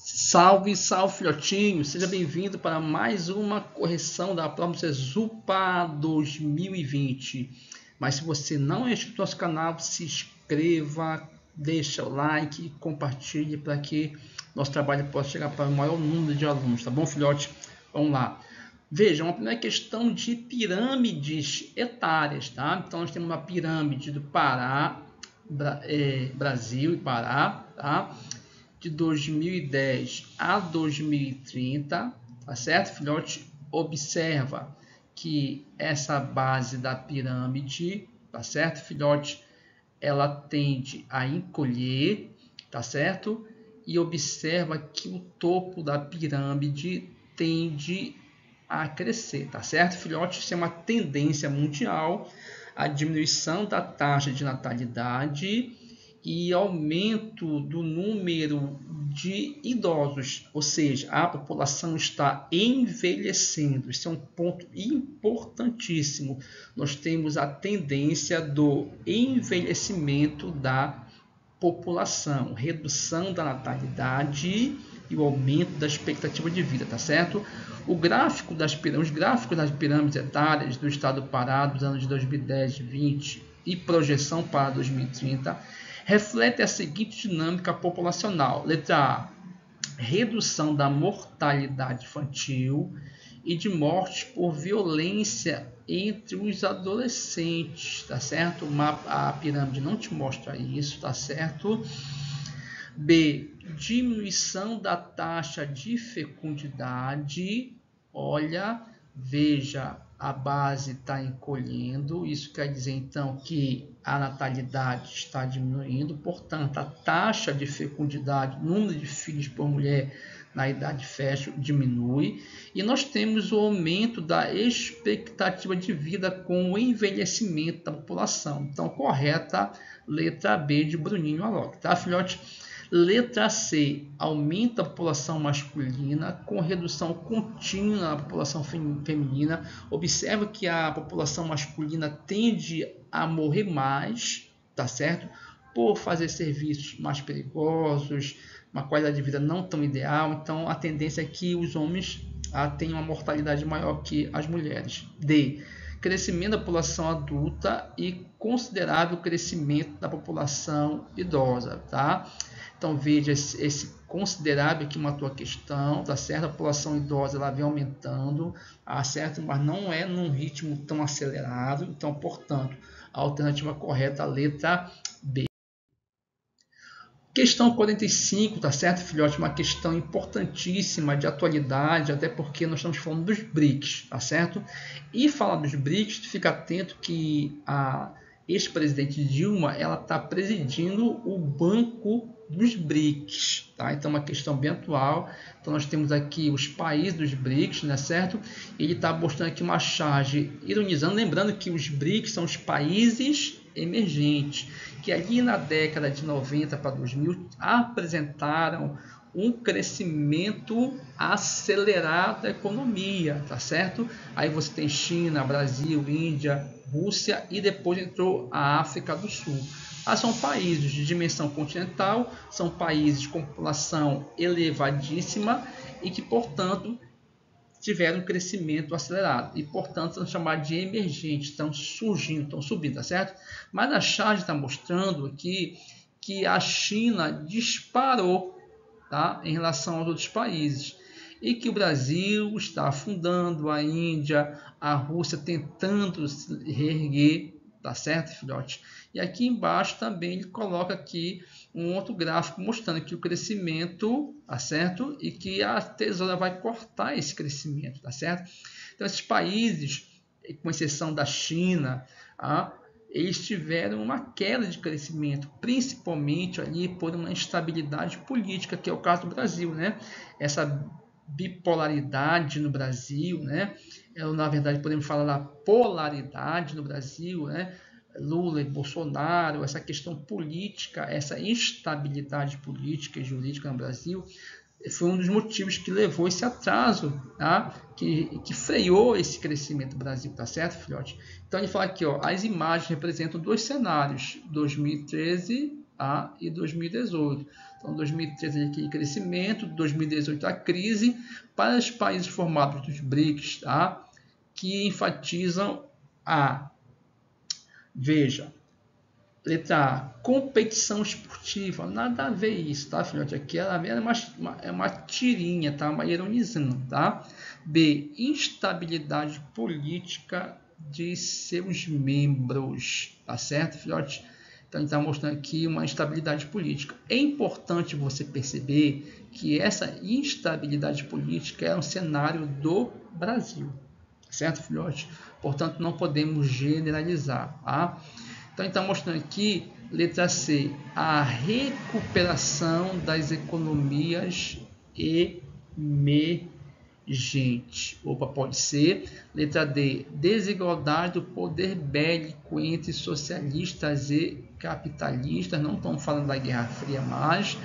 Salve, salve, filhotinho! Seja bem-vindo para mais uma correção da prova do Cesupa 2020. Mas se você não é inscrito no nosso canal, se inscreva, deixa o like, compartilhe para que nosso trabalho possa chegar para o maior número de alunos, tá bom, filhote? Vamos lá. Veja, uma primeira questão de pirâmides etárias, tá? Então, nós temos uma pirâmide do Pará, Brasil e Pará, tá? De 2010 a 2030, tá certo, filhote? Observa que essa base da pirâmide, tá certo, filhote? Ela tende a encolher, tá certo? E observa que o topo da pirâmide tende a crescer, tá certo, filhote? Isso é uma tendência mundial, a diminuição da taxa de natalidade e aumento do número de idosos, ou seja, a população está envelhecendo. Isso é um ponto importantíssimo. Nós temos a tendência do envelhecimento da população, redução da natalidade e o aumento da expectativa de vida, tá certo? Os gráficos das pirâmides etárias do estado do Pará dos anos de 2010, 20 e projeção para 2030 reflete a seguinte dinâmica populacional. Letra A, redução da mortalidade infantil e de morte por violência entre os adolescentes, tá certo? A pirâmide não te mostra isso, tá certo? B, diminuição da taxa de fecundidade. Olha, veja, a base está encolhendo, isso quer dizer então que a natalidade está diminuindo, portanto a taxa de fecundidade, número de filhos por mulher na idade fértil diminui, e nós temos o aumento da expectativa de vida com o envelhecimento da população. Então, correta, letra B de Bruninho Alok, tá, filhote? Letra C, aumenta a população masculina com redução contínua na população feminina. Observa que a população masculina tende a morrer mais, tá certo? Por fazer serviços mais perigosos, uma qualidade de vida não tão ideal. Então, a tendência é que os homens tenham uma mortalidade maior que as mulheres. D, crescimento da população adulta e considerável crescimento da população idosa, tá? Então veja esse considerável que matou a questão, tá certo? A população idosa ela vem aumentando, certo? Mas não é num ritmo tão acelerado. Então, portanto, a alternativa correta, a letra B. Questão 45, tá certo, filhote? Uma questão importantíssima de atualidade, até porque nós estamos falando dos BRICS, tá certo? E falar dos BRICS, fica atento que a ex-presidente Dilma, ela está presidindo o Banco dos BRICS, tá? Então, uma questão bem atual. Então, nós temos aqui os países dos BRICS, né, certo? Ele está mostrando aqui uma charge ironizando, lembrando que os BRICS são os países emergentes, que ali na década de 90 para 2000 apresentaram um crescimento acelerado da economia, tá certo? Aí você tem China, Brasil, Índia, Rússia e depois entrou a África do Sul. São países de dimensão continental, são países com população elevadíssima e que, portanto, tiveram um crescimento acelerado e, portanto, são chamados de emergentes, estão surgindo, estão subindo, tá certo? Mas a charge está mostrando aqui que a China disparou, tá, em relação aos outros países e que o Brasil está afundando, a Índia, a Rússia tentando se reerguer, tá certo, filhote? E aqui embaixo também ele coloca aqui um outro gráfico mostrando que o crescimento, tá certo? E que a tesoura vai cortar esse crescimento, tá certo? Então, esses países, com exceção da China, eles tiveram uma queda de crescimento, principalmente ali por uma instabilidade política, que é o caso do Brasil, né? Essa bipolaridade no Brasil, né? Na verdade, podemos falar da polaridade no Brasil, né? Lula e Bolsonaro, essa questão política, essa instabilidade política e jurídica no Brasil, foi um dos motivos que levou esse atraso, tá? que freou esse crescimento do Brasil, tá certo, filhote? Então ele fala aqui, ó, as imagens representam dois cenários, 2013 tá? E 2018. Então, 2013 aqui crescimento, 2018 a crise para os países formados dos BRICS, tá? Que enfatizam a, veja, letra A, competição esportiva, nada a ver isso, tá, filhote? Aqui é uma tirinha, tá? Uma ironizando, tá? B, instabilidade política de seus membros, tá certo, filhote? Então, ele está mostrando aqui uma instabilidade política. É importante você perceber que essa instabilidade política é um cenário do Brasil, certo, filhote? Portanto, não podemos generalizar, tá? Então, ele está mostrando aqui, letra C, a recuperação das economias emergentes. Opa, pode ser. Letra D, desigualdade do poder bélico entre socialistas e capitalistas. Não estamos falando da Guerra Fria mais.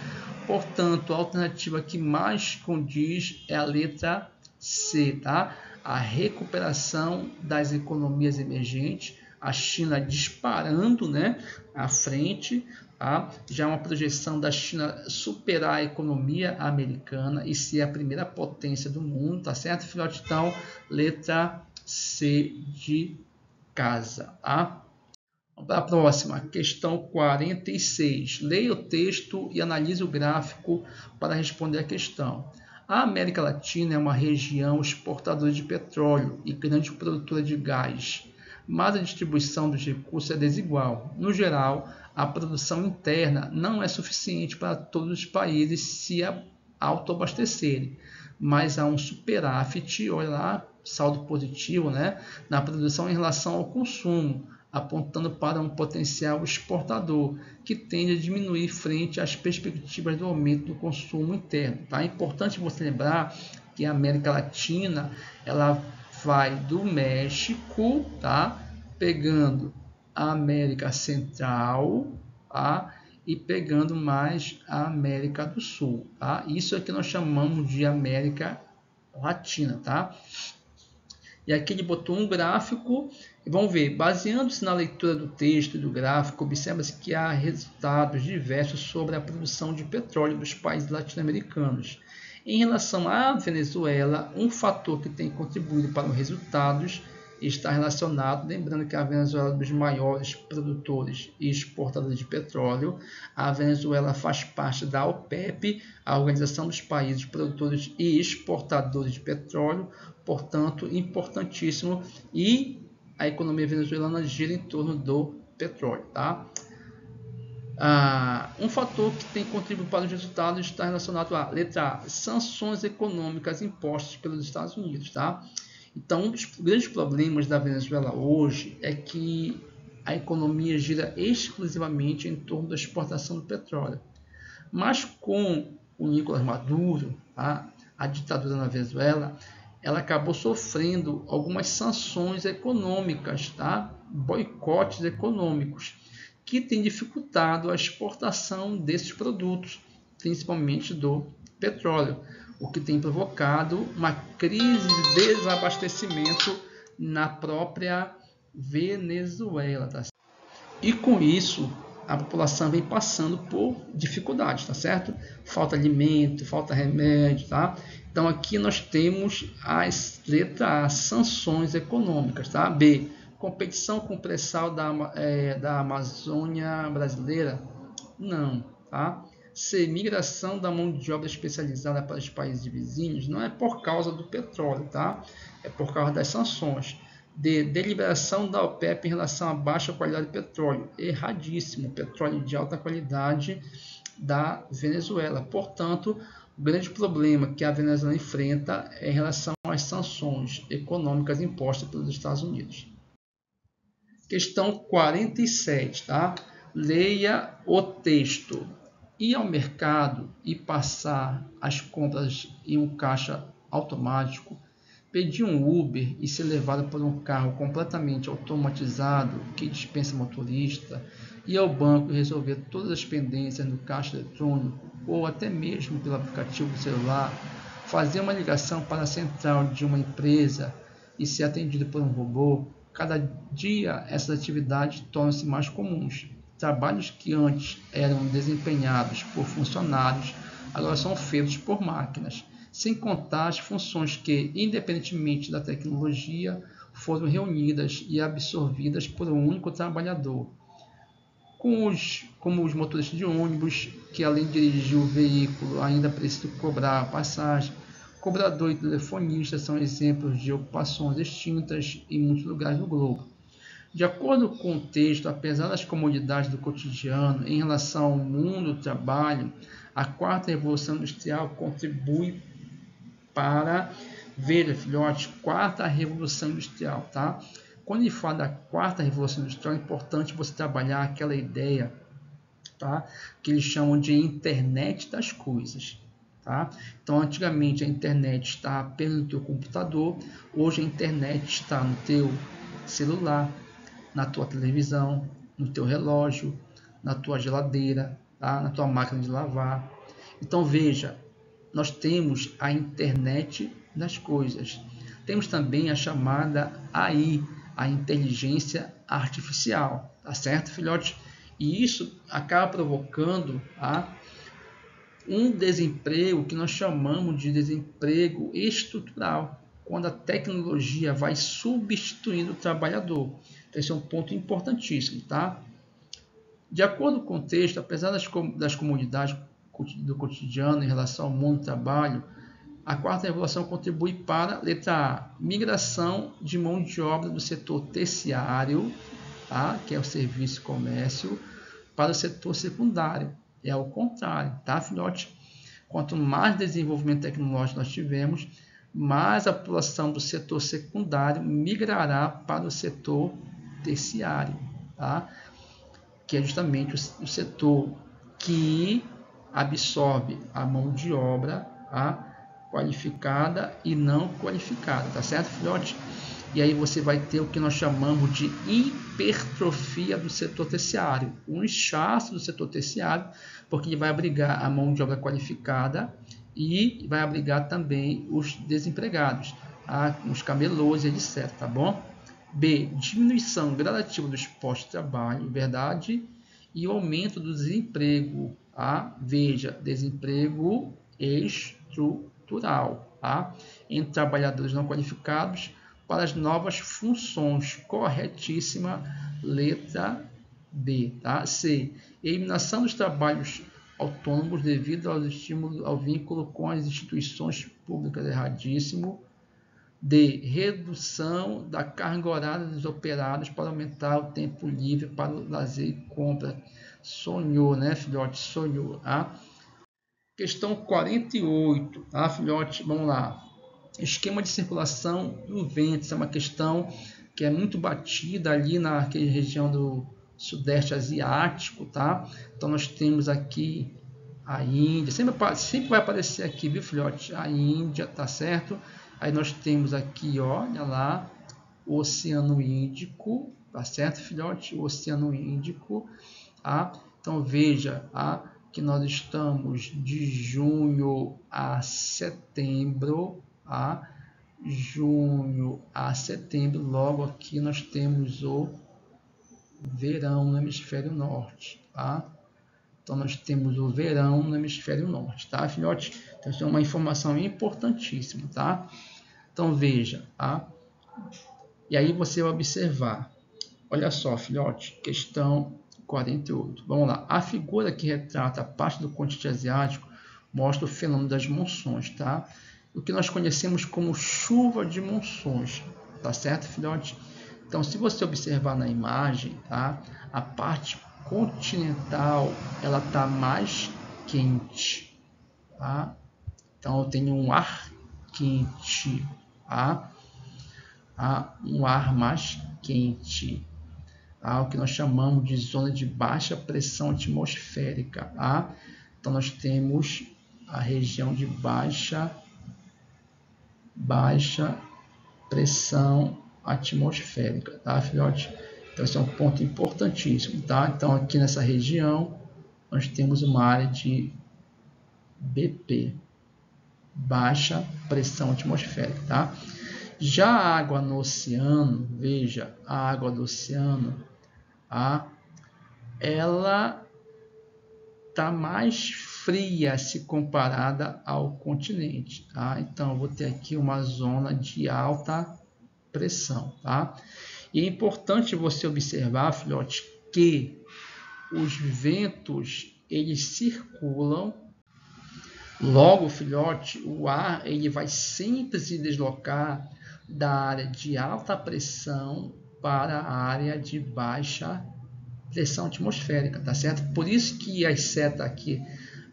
Portanto, a alternativa que mais condiz é a letra C, tá? A recuperação das economias emergentes. A China disparando, né, à frente, tá? Já uma projeção da China superar a economia americana e ser a primeira potência do mundo, tá certo, filhote? Então, letra C de casa, tá? Vamos para a próxima, questão 46. Leia o texto e analise o gráfico para responder a questão. A América Latina é uma região exportadora de petróleo e grande produtora de gás, mas a distribuição dos recursos é desigual. No geral, a produção interna não é suficiente para todos os países se autoabastecerem, mas há um superávit, olha lá, saldo positivo, né, na produção em relação ao consumo, apontando para um potencial exportador, que tende a diminuir frente às perspectivas do aumento do consumo interno. Tá? É importante você lembrar que a América Latina ela vai do México, tá? Pegando a América Central, tá? E pegando mais a América do Sul, tá? Isso é que nós chamamos de América Latina, tá? E aqui ele botou um gráfico, e vamos ver, baseando-se na leitura do texto e do gráfico, observa-se que há resultados diversos sobre a produção de petróleo dos países latino-americanos. Em relação à Venezuela, um fator que tem contribuído para os resultados está relacionado, lembrando que a Venezuela é um dos maiores produtores e exportadores de petróleo. A Venezuela faz parte da OPEP, a Organização dos Países Produtores e Exportadores de Petróleo, portanto, importantíssimo, e a economia venezuelana gira em torno do petróleo, tá? Um fator que tem contribuído para os resultados está relacionado a, letra A, sanções econômicas impostas pelos Estados Unidos, tá? Então, um dos grandes problemas da Venezuela hoje é que a economia gira exclusivamente em torno da exportação do petróleo. Mas com o Nicolás Maduro, tá, a ditadura na Venezuela, ela acabou sofrendo algumas sanções econômicas, tá? Boicotes econômicos, que tem dificultado a exportação desses produtos, principalmente do petróleo, o que tem provocado uma crise de desabastecimento na própria Venezuela. Tá? E com isso, a população vem passando por dificuldades, tá certo? Falta alimento, falta remédio, tá? Então aqui nós temos as letras A, sanções econômicas, tá? B, competição com o pré-sal da Amazônia brasileira? Não, tá? C, migração da mão de obra especializada para os países vizinhos? Não é por causa do petróleo, tá? É por causa das sanções. D, deliberação da OPEP em relação à baixa qualidade de petróleo? Erradíssimo, petróleo de alta qualidade da Venezuela. Portanto, o grande problema que a Venezuela enfrenta é em relação às sanções econômicas impostas pelos Estados Unidos. Questão 47, tá? Leia o texto. Ir ao mercado e passar as compras em um caixa automático, pedir um Uber e ser levado por um carro completamente automatizado que dispensa motorista, ir ao banco e resolver todas as pendências no caixa eletrônico ou até mesmo pelo aplicativo do celular, fazer uma ligação para a central de uma empresa e ser atendido por um robô, cada dia essas atividades tornam-se mais comuns. Trabalhos que antes eram desempenhados por funcionários, agora são feitos por máquinas, sem contar as funções que, independentemente da tecnologia, foram reunidas e absorvidas por um único trabalhador. Como os motoristas de ônibus, que além de dirigir o veículo ainda precisam cobrar a passagem. Cobrador e telefonista são exemplos de ocupações extintas em muitos lugares do globo. De acordo com o texto, apesar das comodidades do cotidiano em relação ao mundo do trabalho, a quarta revolução industrial contribui para, veja, filhote, quarta revolução industrial, tá? Quando ele fala da quarta revolução industrial, é importante você trabalhar aquela ideia, tá? Que eles chamam de internet das coisas. Tá? Então, antigamente a internet está apenas no teu computador, hoje a internet está no teu celular, na tua televisão, no teu relógio, na tua geladeira, tá? Na tua máquina de lavar. Então, veja, nós temos a internet das coisas. Temos também a chamada AI, a inteligência artificial, tá certo, filhote? E isso acaba provocando um desemprego que nós chamamos de desemprego estrutural, quando a tecnologia vai substituindo o trabalhador. Esse é um ponto importantíssimo, tá? De acordo com o texto, apesar das comodidades do cotidiano em relação ao mundo do trabalho, a quarta revolução contribui para, letra A, migração de mão de obra do setor terciário, tá? Que é o serviço e comércio, para o setor secundário. É o contrário, tá, filhote? Quanto mais desenvolvimento tecnológico nós tivermos, mais a população do setor secundário migrará para o setor terciário, tá? Que é justamente o setor que absorve a mão de obra qualificada e não qualificada, tá certo, filhote? E aí você vai ter o que nós chamamos de hipertrofia do setor terciário, um inchaço do setor terciário, porque ele vai abrigar a mão de obra qualificada e vai abrigar também os desempregados, os camelôs, etc, tá bom? B, diminuição gradativa dos postos de trabalho, verdade, e o aumento do desemprego, veja, desemprego estrutural, entre trabalhadores não qualificados, para as novas funções, corretíssima, letra B, tá? C, eliminação dos trabalhos autônomos devido aos estímulos ao vínculo com as instituições públicas, erradíssimo. D, redução da carga horária dos operados para aumentar o tempo livre para o lazer e compra. Sonhou, né, filhote? Sonhou, Questão 48, filhote? Vamos lá. Esquema de circulação do vento, essa é uma questão que é muito batida ali naquela região do sudeste asiático, tá? Então nós temos aqui a Índia, sempre vai aparecer aqui, viu, filhote? A Índia, tá certo? Aí nós temos aqui, olha lá, o Oceano Índico, tá certo, filhote? O Oceano Índico, Então veja, que nós estamos de junho a setembro, junho a setembro, logo aqui nós temos o verão no hemisfério norte, Então nós temos o verão no hemisfério norte, tá, filhote? Então isso é uma informação importantíssima, tá? Então veja, E aí você vai observar, olha só, filhote, questão 48. Vamos lá. A figura que retrata a parte do continente asiático mostra o fenômeno das monções, tá? O que nós conhecemos como chuva de monções, tá certo, filhote? Então, se você observar na imagem, a parte continental, ela tá mais quente, Então, eu tenho um ar quente, um ar mais quente, o que nós chamamos de zona de baixa pressão atmosférica, Então, nós temos a região de baixa pressão atmosférica, tá, filhote? Então, esse é um ponto importantíssimo, tá? Então, aqui nessa região, nós temos uma área de BP, baixa pressão atmosférica, tá? Já a água no oceano, veja, a água do oceano, ela está mais fria se comparada ao continente, tá? Então, eu vou ter aqui uma zona de alta pressão, tá? E é importante você observar, filhote, que os ventos, eles circulam. Logo, filhote, o ar ele vai sempre se deslocar da área de alta pressão para a área de baixa pressão atmosférica, tá certo? Por isso que as setas aqui,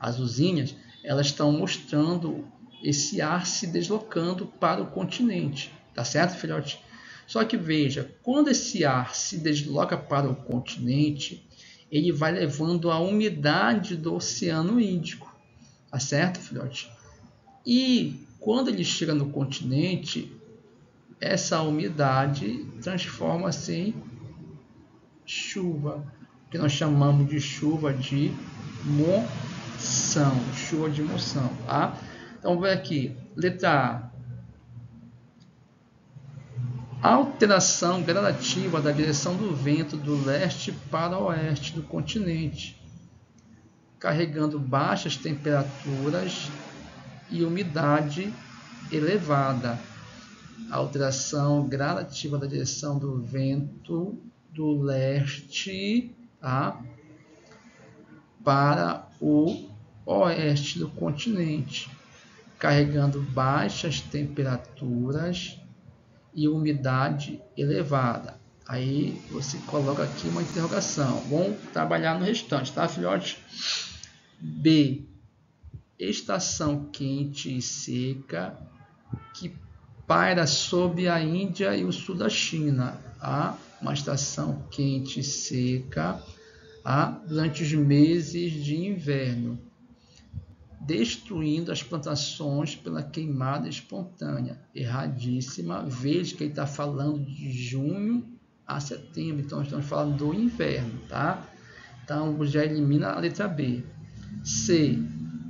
azulzinhas, elas estão mostrando esse ar se deslocando para o continente, tá certo, filhote? Só que veja, quando esse ar se desloca para o continente, ele vai levando a umidade do Oceano Índico, tá certo, filhote? E quando ele chega no continente, essa umidade transforma-se em chuva, que nós chamamos de chuva de monção, tá? Então, vamos ver aqui, letra A, alteração gradativa da direção do vento do leste para o oeste do continente, carregando baixas temperaturas e umidade elevada. Alteração gradativa da direção do vento do leste, tá, para o oeste do continente, carregando baixas temperaturas e umidade elevada. Aí você coloca aqui uma interrogação. Vamos trabalhar no restante, tá, filhote? B, estação quente e seca que paira sobre a Índia e o sul da China. A, uma estação quente e seca durante os meses de inverno, destruindo as plantações pela queimada espontânea. Erradíssima. Veja que ele está falando de junho a setembro, então estamos falando do inverno, tá? Então já elimina a letra B. C,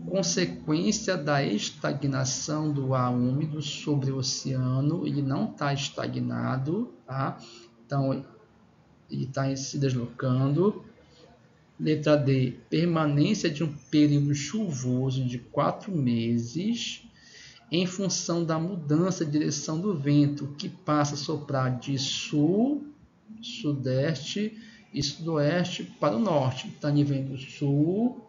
consequência da estagnação do ar úmido sobre o oceano. Ele não está estagnado, tá? Então ele está se deslocando. Letra D, permanência de um período chuvoso de 4 meses em função da mudança de direção do vento, que passa a soprar de sul, sudeste e sudoeste para o norte. Então, ele vem do sul,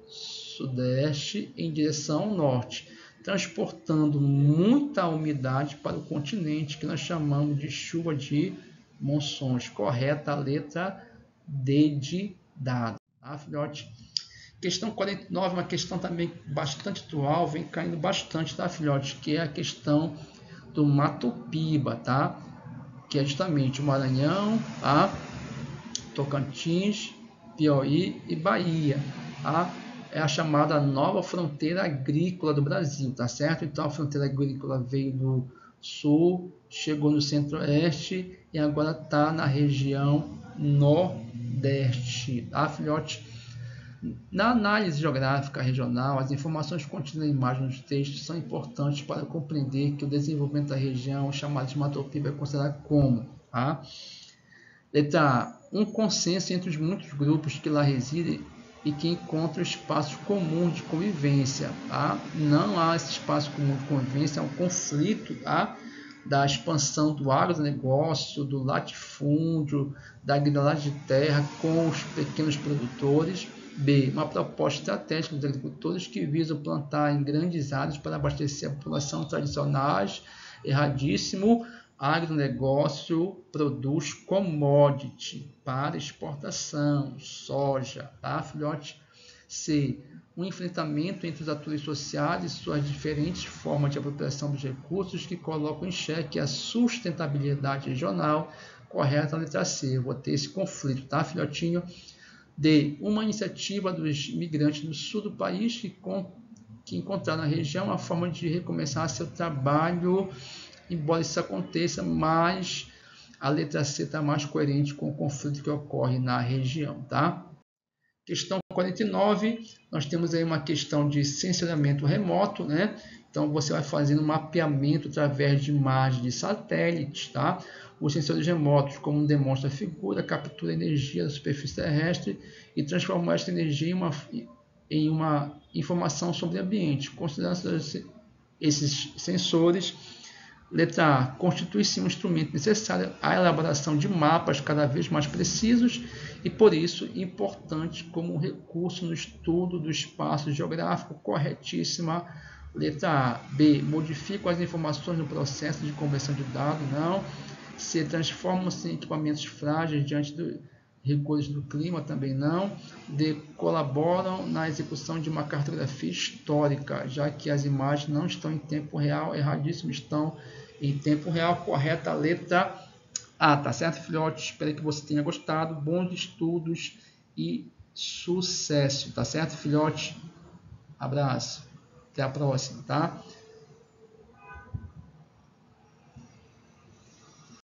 sudeste em direção ao norte, transportando muita umidade para o continente, que nós chamamos de chuva de monções. Correta a letra D de dado, tá, filhote? Questão 49, uma questão também bastante atual, vem caindo bastante, tá, filhote? Que é a questão do Mato Piba, tá? Que é justamente o Maranhão, Tocantins, Piauí e Bahia, tá? É a chamada nova fronteira agrícola do Brasil, tá certo? Então a fronteira agrícola veio do sul, chegou no centro-oeste e agora está na região nordeste, tá, filhote? Na análise geográfica regional, as informações contidas na imagem dos textos são importantes para compreender que o desenvolvimento da região chamada de Mato Piba é considerado como, tá? Letra A, um consenso entre os muitos grupos que lá residem e que encontram espaços comuns de convivência, tá? Não há esse espaço comum de convivência, é um conflito, tá? Da expansão do agronegócio, do latifúndio, da grilagem de terra com os pequenos produtores. B, uma proposta estratégica dos agricultores que visam plantar em grandes áreas para abastecer a população tradicionais. Erradíssimo. Agronegócio produz commodity para exportação, soja, tá, filhote? C, um enfrentamento entre os atores sociais e suas diferentes formas de apropriação dos recursos que colocam em xeque a sustentabilidade regional. Correta a letra C. Eu vou ter esse conflito, tá, filhotinho? D, uma iniciativa dos migrantes do sul do país que encontraram na região a forma de recomeçar seu trabalho, embora isso aconteça, mas a letra C está mais coerente com o conflito que ocorre na região, tá? Questão 49, nós temos aí uma questão de sensoriamento remoto, né? Então você vai fazendo um mapeamento através de imagens de satélites, tá? Os sensores remotos, como demonstra a figura, captura energia da superfície terrestre e transforma esta energia em uma informação sobre o ambiente. Considerando esses sensores, letra A, constitui-se um instrumento necessário à elaboração de mapas cada vez mais precisos e, por isso, importante como recurso no estudo do espaço geográfico. Corretíssima. Letra A. B, modificam as informações no processo de conversão de dados. Não. C, transformam-se em equipamentos frágeis diante do recursos do clima, também não. D, colaboram na execução de uma cartografia histórica, já que as imagens não estão em tempo real. Erradíssimo, estão em tempo real. Correta a letra A, tá certo, filhote? Espero que você tenha gostado. Bons estudos e sucesso, tá certo, filhote? Abraço, até a próxima, tá?